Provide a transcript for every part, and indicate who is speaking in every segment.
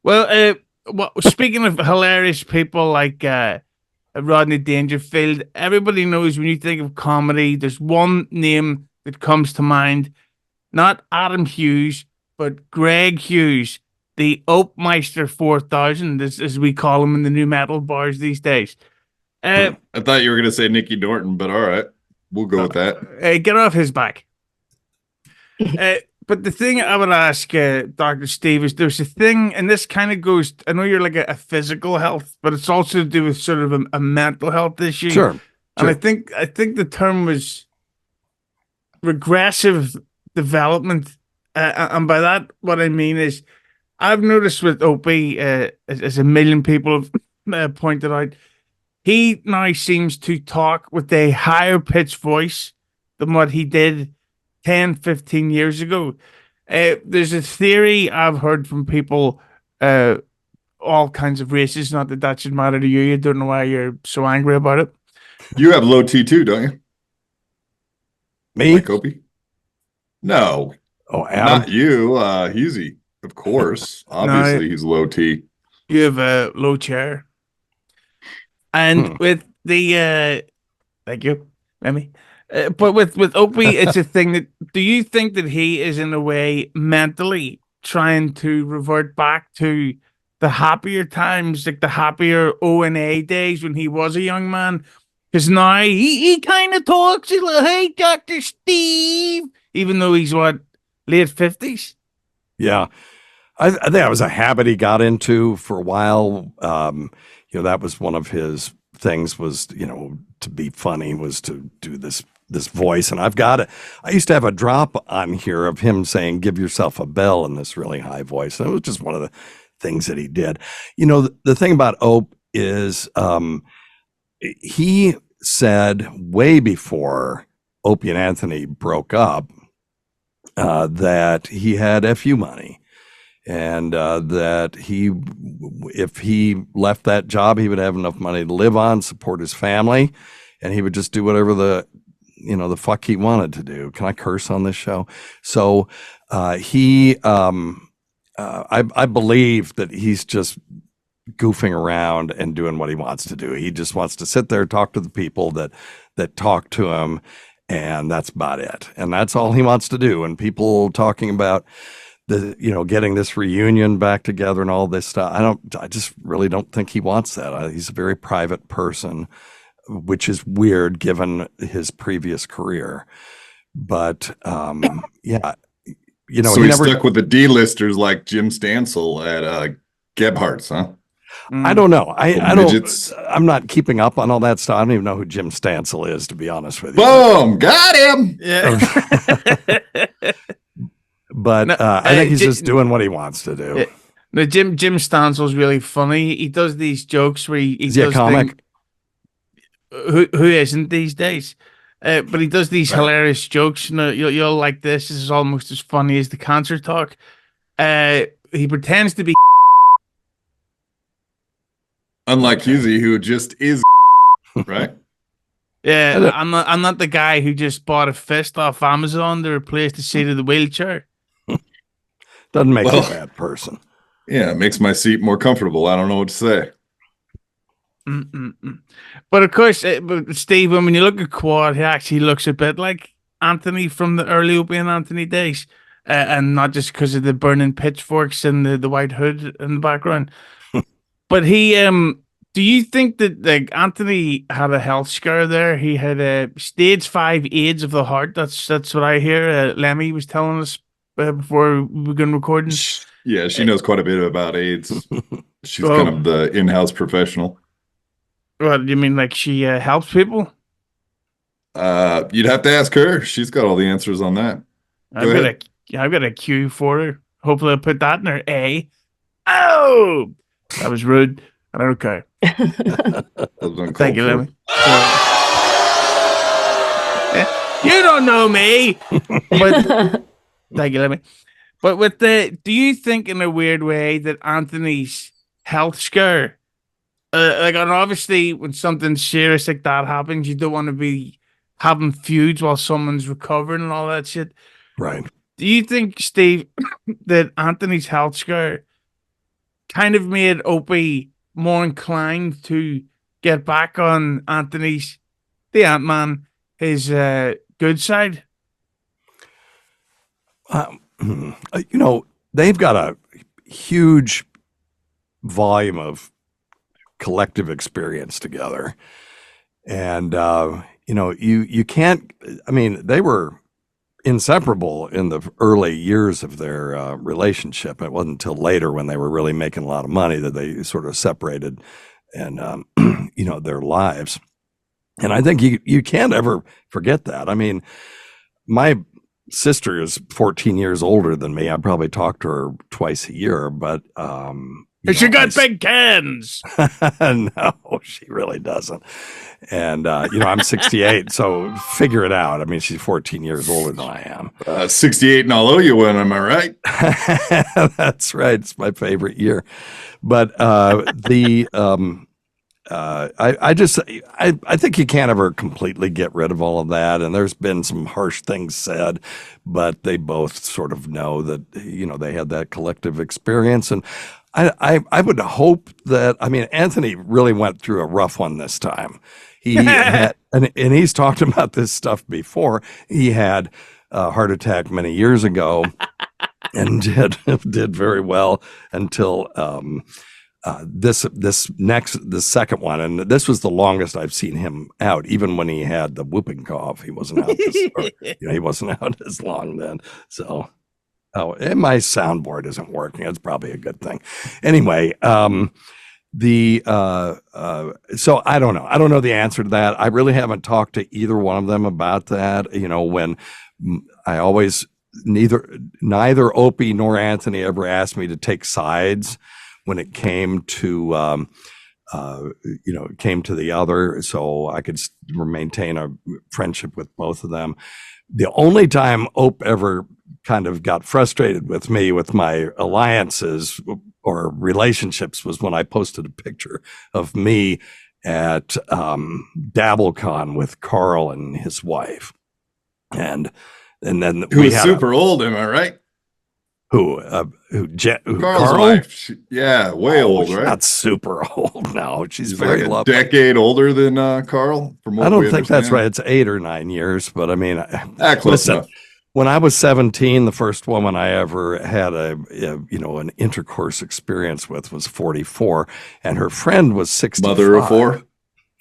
Speaker 1: Well, speaking of hilarious people like Rodney Dangerfield, everybody knows when you think of comedy, there's one name that comes to mind. Not Adam Hughes, but Greg Hughes, the Opemeister 4000, as we call him in the new metal bars these days.
Speaker 2: I thought you were going to say Nicky Norton, but all right, we'll go with that.
Speaker 1: Get off his back. But the thing I would ask Dr. Steve is there's a thing, and this kind of goes, I know you're like a physical health, but it's also to do with sort of a mental health issue.
Speaker 3: Sure.
Speaker 1: And I think the term was regressive development. And by that, what I mean is I've noticed with Opie, as a million people have pointed out, he now seems to talk with a higher pitched voice than what he did 10, 15 years ago. There's a theory I've heard from people, all kinds of races, not that should matter to you. I don't know why you're so angry about it.
Speaker 2: You have low T too, don't you?
Speaker 3: Me?
Speaker 2: Like Opie? No.
Speaker 3: Oh, Adam?
Speaker 2: Not you. Hughezy, of course. Obviously, he's low T.
Speaker 1: You have a low chair. And with the, thank you, Lemmi. But with Opie, it's a thing that, do you think that he is in a way mentally trying to revert back to the happier times, like the happier O&A days when he was a young man? Because now he kind of talks, he's like, hey, Dr. Steve, even though he's late 50s?
Speaker 3: Yeah. I think that was a habit he got into for a while. That was one of his things was, to be funny was to do this voice. And I used to have a drop on here of him saying, give yourself a bell in this really high voice. And it was just one of the things that he did. The thing about Ope is he said way before Opie and Anthony broke up that he had FU money. And that if he left that job, he would have enough money to live on, support his family, and he would just do whatever the fuck he wanted to do. Can I curse on this show? So I believe that he's just goofing around and doing what he wants to do. He just wants to sit there, talk to the people that talk to him, and that's about it. And that's all he wants to do. And people talking about getting this reunion back together and all this stuff. I just really don't think he wants that. He's a very private person, which is weird given his previous career. But yeah,
Speaker 2: so he's stuck with the D-listers like Jim Stansel at Gebhardt's, huh?
Speaker 3: I don't know. I'm not keeping up on all that stuff. I don't even know who Jim Stansel is, to be honest with you.
Speaker 2: Boom, got him.
Speaker 1: Yeah.
Speaker 3: But no, I think he's just doing what he wants to do.
Speaker 1: No, Jim Stansel's really funny. He does these jokes where he
Speaker 3: is he a comic?
Speaker 1: Who isn't these days? But he does these hilarious jokes. You'll like this. This is almost as funny as the cancer talk. He pretends to be
Speaker 2: unlike Hughezy, who just is right.
Speaker 1: Yeah, I'm not the guy who just bought a fist off Amazon to replace the seat of the wheelchair.
Speaker 3: Doesn't make you a bad person.
Speaker 2: Yeah, it makes my seat more comfortable. I don't know what to say.
Speaker 1: But of course, Steve, when you look at Quad, he actually looks a bit like Anthony from the early Opie and Anthony days, and not just because of the burning pitchforks and the white hood in the background. But he, do you think that like Anthony had a health scare there? He had a stage 5 AIDS of the heart. That's what I hear. Lemmi was telling us before we began recording.
Speaker 2: Yeah, she knows quite a bit about AIDS. She's kind of the in-house professional.
Speaker 1: What, you mean like she helps people?
Speaker 2: You'd have to ask her. She's got all the answers on that.
Speaker 1: I've got a cue for her. Hopefully I'll put that in her A. Oh! That was rude. I don't care. Thank you, Lemmi. You don't know me, but thank you, Lemmi. But do you think in a weird way that Anthony's health scare, and obviously when something serious like that happens, you don't want to be having feuds while someone's recovering and all that shit.
Speaker 3: Right.
Speaker 1: Do you think, Steve, that Anthony's health scare kind of made Opie more inclined to get back on Anthony's, the Ant-Man, his good side?
Speaker 3: They've got a huge volume of collective experience together. And, you can't, they were inseparable in the early years of their relationship. It wasn't until later when they were really making a lot of money that they sort of separated and, their lives. And I think you can't ever forget that. I mean, my sister is 14 years older than me. I probably talk to her twice a year, but
Speaker 1: she got big cans.
Speaker 3: No, she really doesn't. And I'm 68, so figure it out. I mean, she's 14 years older than I am.
Speaker 2: 68 and I'll owe you one, am I right?
Speaker 3: That's right. It's my favorite year. But I think you can't ever completely get rid of all of that. And there's been some harsh things said, but they both sort of know that, they had that collective experience. And I would hope that, Anthony really went through a rough one this time. He had, and he's talked about this stuff before. He had a heart attack many years ago and did very well until, the second one, and this was the longest I've seen him out. Even when he had the whooping cough, he wasn't out. He wasn't out as long then. So, and my soundboard isn't working. It's probably a good thing. Anyway, so I don't know. I don't know the answer to that. I really haven't talked to either one of them about that. When I always neither Opie nor Anthony ever asked me to take sides when it came to the other, so I could maintain a friendship with both of them. The only time Ope ever kind of got frustrated with me with my alliances or relationships was when I posted a picture of me at DabbleCon with Carl and his wife, and then
Speaker 2: who was super old, am I right?
Speaker 3: Carl's
Speaker 2: Carl? Wife. Yeah, way old, right?
Speaker 3: Not super old now. She's
Speaker 2: very
Speaker 3: like a lovely.
Speaker 2: Decade older than Carl.
Speaker 3: I don't think that's right. It's 8 or 9 years, but I mean,
Speaker 2: close enough.
Speaker 3: When I was 17, the first woman I ever had an intercourse experience with was 44, and her friend was 65.
Speaker 2: Mother of four.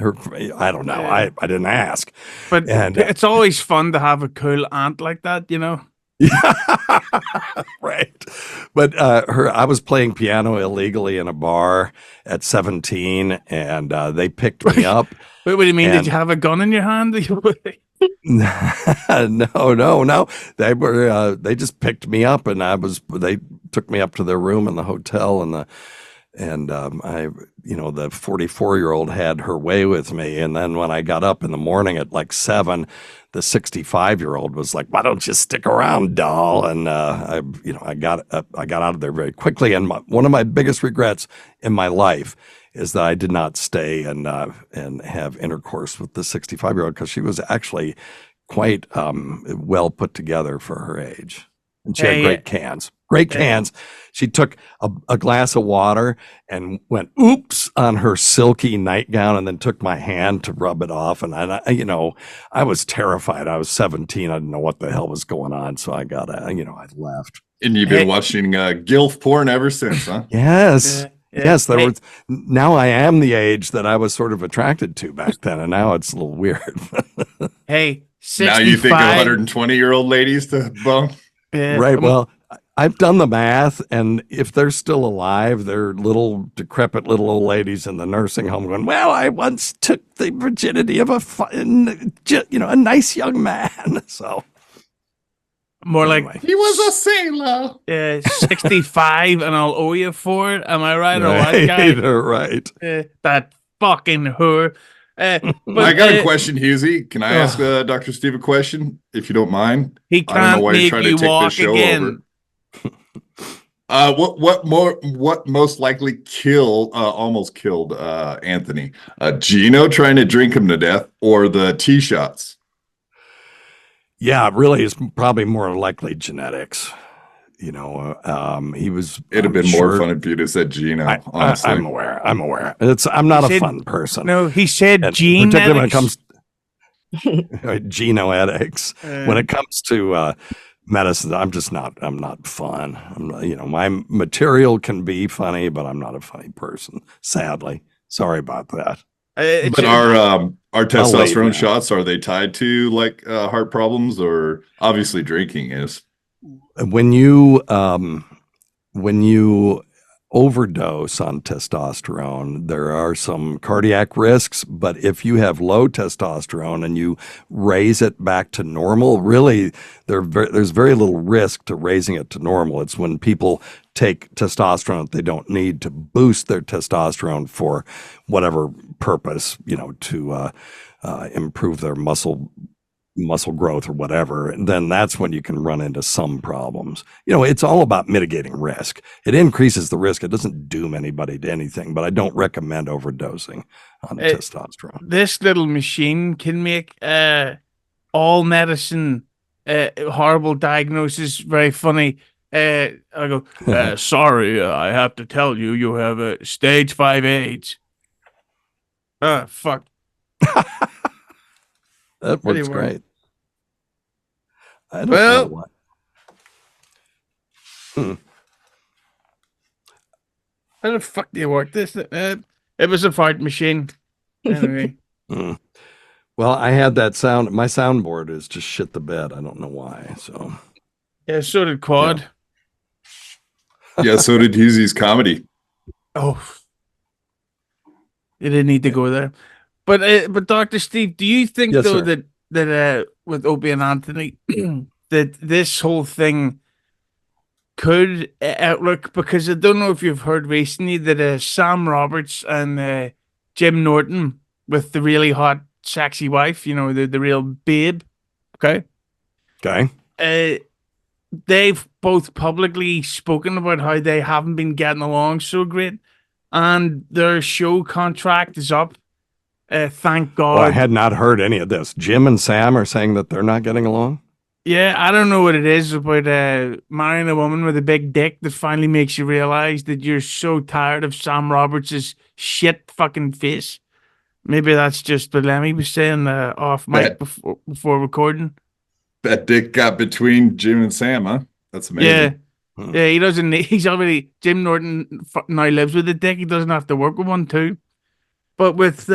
Speaker 3: I don't know. I didn't ask.
Speaker 1: But it's always fun to have a cool aunt like that,
Speaker 3: Yeah, right. But I was playing piano illegally in a bar at 17, and they picked me up.
Speaker 1: Wait, what do you mean? Did you have a gun in your hand?
Speaker 3: No. They just picked me up, and they took me up to their room in the hotel, and the 44-year-old had her way with me. And then when I got up in the morning at like 7, the 65-year-old was like, "Why don't you stick around, doll?" And I got out of there very quickly. And one of my biggest regrets in my life is that I did not stay and have intercourse with the 65-year-old, because she was actually quite well put together for her age. And she had great cans. She took a glass of water and went oops on her silky nightgown, and then took my hand to rub it off. And I was terrified. I was 17. I didn't know what the hell was going on. So I left.
Speaker 2: And you've been watching gilf porn ever since, huh?
Speaker 3: Yes. Yes, now I am the age that I was sort of attracted to back then, and now it's a little weird.
Speaker 1: Hey, 65.
Speaker 2: Now you think 120-year-old ladies to bone?
Speaker 3: Right. Well, I've done the math, and if they're still alive, they're little decrepit little old ladies in the nursing home going, "Well, I once took the virginity of a nice young man." So
Speaker 1: more
Speaker 3: anyway.
Speaker 1: like
Speaker 2: he was a sailor.
Speaker 1: 65, and I'll owe you for it. Am I right or what, guy?
Speaker 3: Right.
Speaker 1: That fucking whore.
Speaker 2: But I got a question, Hughezy. Can I ask Dr. Steve a question, if you don't mind?
Speaker 1: He can't make you walk again.
Speaker 2: What most likely almost killed Anthony? Gino trying to drink him to death, or the tee shots?
Speaker 3: Yeah, really, it's probably more likely genetics. He was.
Speaker 2: It'd have been more fun if you'd have said Gino. Honestly,
Speaker 3: I'm aware. I'm not a fun person.
Speaker 1: No, he said genetics.
Speaker 3: Particularly when it comes genoetics. When it comes to medicine, I'm not fun. My material can be funny, but I'm not a funny person. Sadly, sorry about that.
Speaker 2: But our testosterone shots, are they tied to like heart problems, or obviously drinking is?
Speaker 3: When you overdose on testosterone, there are some cardiac risks, but if you have low testosterone and you raise it back to normal, really there's very little risk to raising it to normal. It's when people take testosterone that they don't need to boost their testosterone for whatever purpose, to improve their muscle growth or whatever, and then that's when you can run into some problems. It's all about mitigating risk. It increases the risk. It doesn't doom anybody to anything, but I don't recommend overdosing on testosterone.
Speaker 1: This little machine can make all medicine horrible diagnosis very funny. I go, sorry, I have to tell you, you have a stage 5 AIDS. Fuck.
Speaker 3: That works great. I don't know what.
Speaker 1: How the fuck do you work this? It was a fart machine. Anyway.
Speaker 3: Well, I had that sound. My soundboard is just shit the bed. I don't know why. So.
Speaker 1: Yeah, so did Quad.
Speaker 2: Yeah, so did Hughezy's comedy.
Speaker 1: Oh. You didn't need to go there. But Dr. Steve, do you think that with Opie and Anthony that this whole thing could outlook, because I don't know if you've heard recently that Sam Roberts and Jim Norton with the really hot sexy wife, the real babe, okay, they've both publicly spoken about how they haven't been getting along so great, and their show contract is up. Thank God.
Speaker 3: Well, I had not heard any of this. Jim and Sam are saying that they're not getting along?
Speaker 1: Yeah, I don't know what it is about marrying a woman with a big dick that finally makes you realize that you're so tired of Sam Roberts' shit fucking face. Maybe that's just what Lemmi was saying off mic before recording.
Speaker 2: That dick got between Jim and Sam, huh? That's amazing.
Speaker 1: Yeah, yeah. He doesn't. He's already Jim Norton now lives with a dick. He doesn't have to work with one too. But with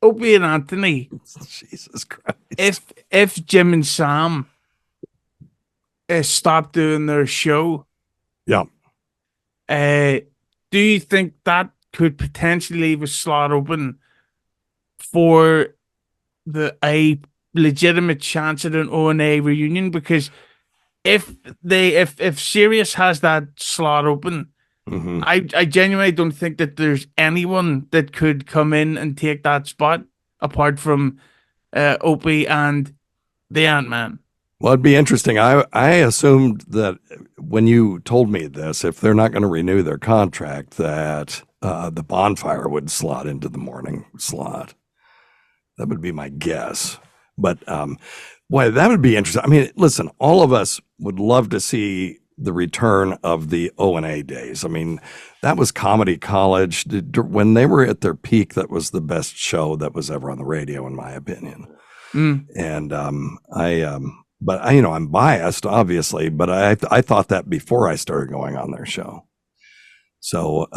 Speaker 1: Opie and Anthony,
Speaker 3: Jesus Christ!
Speaker 1: If Jim and Sam stop doing their show,
Speaker 3: yeah,
Speaker 1: do you think that could potentially leave a slot open for a legitimate chance at an O&A reunion? Because if Sirius has that slot open, I genuinely don't think that there's anyone that could come in and take that spot apart from Opie and the Ant-Man.
Speaker 3: Well, it'd be interesting. I assumed that when you told me this, if they're not going to renew their contract, that the bonfire would slot into the morning slot. That would be my guess. But boy, that would be interesting. I mean, listen, all of us would love to see the return of the O&A days. I mean, that was Comedy College. When they were at their peak, that was the best show that was ever on the radio, in my opinion. And but I'm biased, obviously, but I thought that before I started going on their show. So,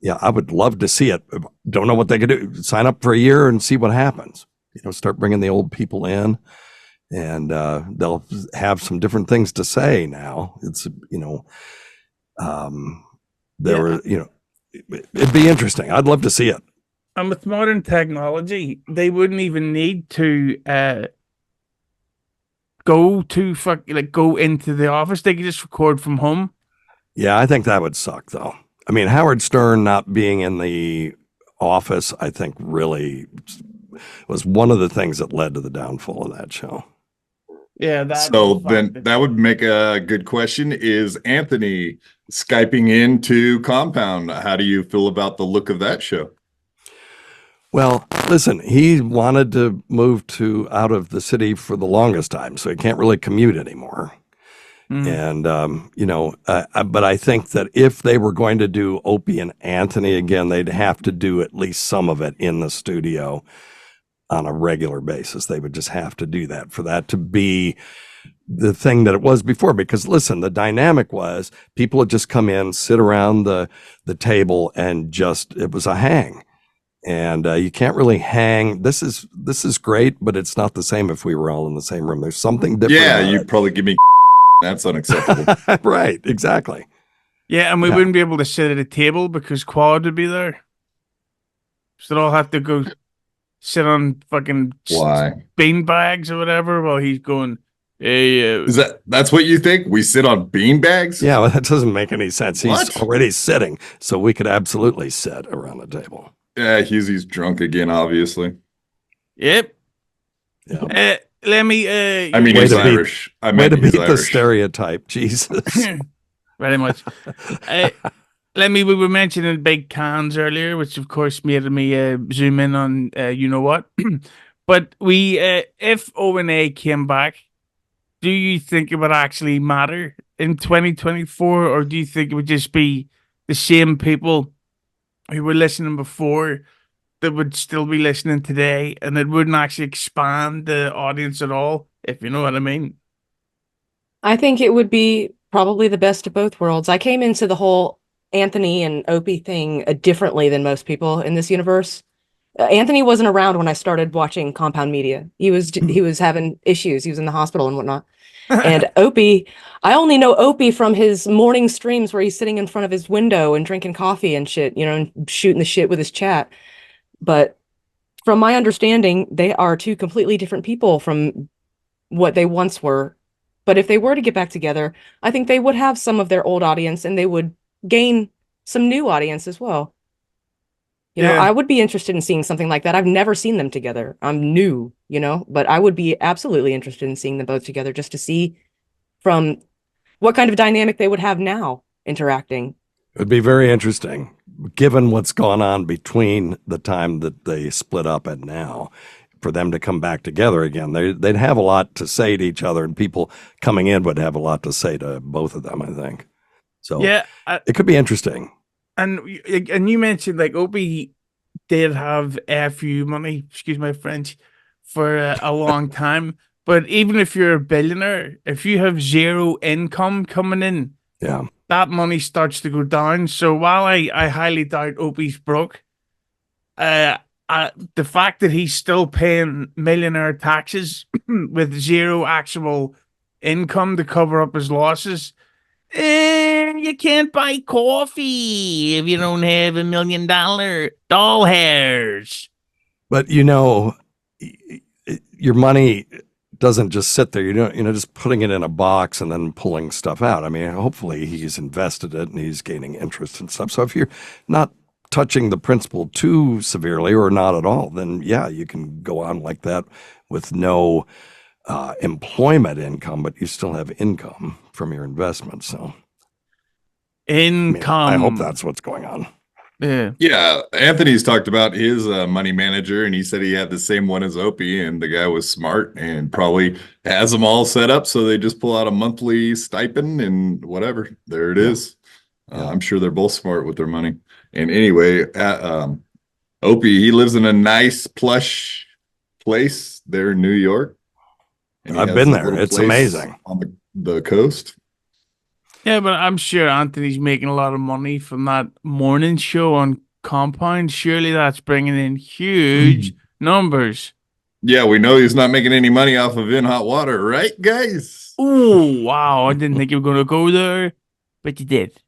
Speaker 3: yeah, I would love to see it. Don't know what they could do. Sign up for a year and see what happens. Start bringing the old people in. And they'll have some different things to say now. It's, it'd be interesting. I'd love to see it.
Speaker 1: And with modern technology, they wouldn't even need to go into the office. They could just record from home.
Speaker 3: Yeah, I think that would suck, though. I mean, Howard Stern not being in the office, I think, really was one of the things that led to the downfall of that show.
Speaker 1: Yeah.
Speaker 2: That would make a good question. Is Anthony Skyping into Compound? How do you feel about the look of that show?
Speaker 3: Well, listen, he wanted to move out of the city for the longest time, so he can't really commute anymore. And, but I think that if they were going to do Opie and Anthony again, they'd have to do at least some of it in the studio on a regular basis. They would just have to do that for that to be the thing that it was before. Because listen, the dynamic was people would just come in, sit around the table, and it was a hang. And you can't really hang. This is great, but it's not the same if we were all in the same room. There's something different.
Speaker 2: Yeah, you'd probably give me that's unacceptable.
Speaker 3: Right, exactly.
Speaker 1: Yeah, and we wouldn't be able to sit at a table because Quad would be there. So they'll have to go sit on fucking bean bags or whatever while he's going, hey.
Speaker 2: That's what you think? We sit on bean bags?
Speaker 3: Yeah, well, that doesn't make any sense. He's already sitting, so we could absolutely sit around the table.
Speaker 2: Yeah, Hughezy's drunk again, obviously.
Speaker 1: Yep.
Speaker 3: Yeah.
Speaker 1: Lemmi,
Speaker 2: I mean, he's Irish. I meant
Speaker 3: to beat
Speaker 2: Irish.
Speaker 3: the stereotype. Jesus.
Speaker 1: Very much. Lemmi, we were mentioning big cans earlier, which of course made me zoom in on you know what. But if O&A came back, do you think it would actually matter in 2024, or do you think it would just be the same people who were listening before that would still be listening today, and it wouldn't actually expand the audience at all, if you know what I mean?
Speaker 4: I think it would be probably the best of both worlds. I came into the whole Anthony and Opie thing differently than most people in this universe. Anthony wasn't around when I started watching Compound Media. He was having issues. He was in the hospital and whatnot. And Opie, I only know Opie from his morning streams where he's sitting in front of his window and drinking coffee and shit, and shooting the shit with his chat. But from my understanding, they are two completely different people from what they once were. But if they were to get back together, I think they would have some of their old audience and they would gain some new audience as well. You know, I would be interested in seeing something like that. I've never seen them together. I'm new, but I would be absolutely interested in seeing them both together just to see from what kind of dynamic they would have now interacting.
Speaker 3: It would be very interesting, given what's gone on between the time that they split up and now, for them to come back together again. They'd have a lot to say to each other, and people coming in would have a lot to say to both of them, I think. So it could be interesting.
Speaker 1: And you mentioned like Opie did have FU money, excuse my French, for a long time. But even if you're a billionaire, if you have zero income coming in, that money starts to go down. So while I highly doubt Opie's broke, the fact that he's still paying millionaire taxes with zero actual income to cover up his losses, you can't buy coffee if you don't have $1 million doll hairs.
Speaker 3: But your money doesn't just sit there. Just putting it in a box and then pulling stuff out. I mean, hopefully he's invested it and he's gaining interest and stuff. So if you're not touching the principal too severely or not at all, then you can go on like that with no employment income, but you still have income from your investment. So
Speaker 1: income.
Speaker 3: I hope that's what's going on.
Speaker 2: Yeah. Anthony's talked about his money manager, and he said he had the same one as Opie, and the guy was smart and probably has them all set up. So they just pull out a monthly stipend and whatever. There it is. I'm sure they're both smart with their money. And anyway, Opie, he lives in a nice plush place there in New York.
Speaker 3: I've been there. It's amazing.
Speaker 2: On the coast.
Speaker 1: Yeah, but I'm sure Anthony's making a lot of money from that morning show on Compound. Surely that's bringing in huge numbers.
Speaker 2: Yeah, we know he's not making any money off of In Hot Water, right, guys?
Speaker 1: Oh, wow. I didn't think you were going to go there, but you did.